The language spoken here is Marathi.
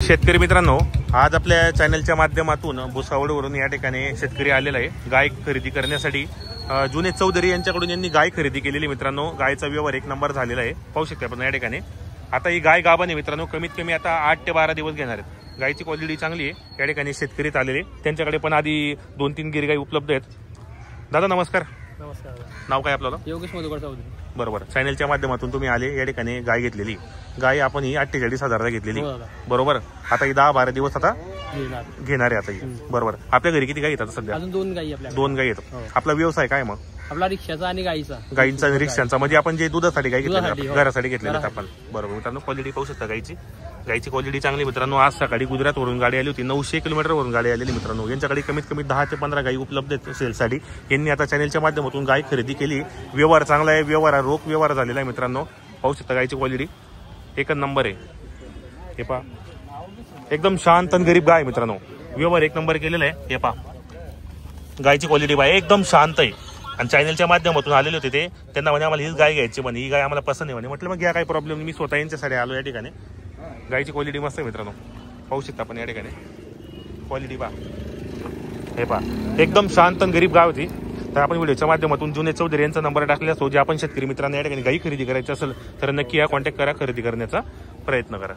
शेतकरी मित्रांनो, आज आपल्या चॅनलच्या माध्यमातून भुसावळवरून या ठिकाणी शेतकरी आलेला आहे गाय खरेदी करण्यासाठी। जुने चौधरी यांच्याकडून यांनी गाय खरेदी केलेली मित्रांनो। गायचा व्यवहार एक नंबर झालेला आहे, पाहू शकता आपण या ठिकाणी। आता ही गाय गाभण आहे मित्रांनो, कमीत कमी आता 8 ते 12 दिवस घेणार आहेत। गायची क्वालिटी चांगली आहे। या ठिकाणी शेतकरीच आलेले, त्यांच्याकडे पण आधी 2-3 गिर गाय उपलब्ध आहेत। दादा नमस्कार। नमस्कार। नाव काय आपलं? योगेश मधुकर चौधरी। बरोबर, चॅनलच्या माध्यमातून तुम्ही आले, या ठिकाणी गाय घेतलेली। गाय आपण ही 48,000ला घेतलेली बरोबर। आता ही 10-12 दिवस आता घेणार आहे आता ही बरोबर। आपल्या घरी किती गाय येतात सध्या? अजून 2 गायी आपल्या। 2 गाय येतात। आपला व्यवसाय काय मग? आपला रिक्षाचा आणि गायीचा। गायींचा आणि रिक्षांचा, म्हणजे आपण जे दुधासाठी गाय घेतलेली घरासाठी घेतलेली आपण बरोबर। मित्रांनो क्वालिटी पाहू शकता गायची। गायची क्वालिटी चांगली मित्रांनो। आज सकाळी गुजरातवरून गाडी आली होती, 900 किलोमीटरवरून गाडी आलेली मित्रांनो। यांच्याकडे कमीत कमी 10 ते 15 गायी उपलब्ध आहेत सेलसाठी। यांनी आता चॅनलच्या माध्यमातून गाय खरेदी केली। व्यवहार चांगला आहे, व्यवहार रोख व्यवहार झालेला आहे मित्रांनो। पाहू शकता गायची क्वालिटी एक नंबर आहे। हे पहा, एकदम शांत आणि गरीब गाय मित्रांनो। व्यवहार एक नंबर केलेला आहे। हे पहा गायची क्वालिटी बाय एकदम शांत आहे। आणि चॅनलच्या माध्यमातून आलेले होते ते, त्यांना म्हणे आम्हाला हीच गाय घ्यायची, म्हणे ही गाय आम्हाला पसंत आहे म्हणे। म्हटलं मग घ्या, काही प्रॉब्लेम। मी स्वतः यांच्यासाठी आलो या ठिकाणी। गायची क्वालिटी मस्त आहे मित्रांनो, पाहू शकता आपण या ठिकाणी क्वालिटी पहा। हे पहा एकदम शांत आणि गरीब गाय होती। तर आपण व्हिडिओच्या माध्यमातून जुने चौधरी यांचा नंबर टाकलेला असतो। जे आपण शेतकरी मित्रांना या ठिकाणी गायी खरेदी करायची असेल तर नक्की या कॉन्टॅक्ट करा, खरेदी करण्याचा प्रयत्न करा।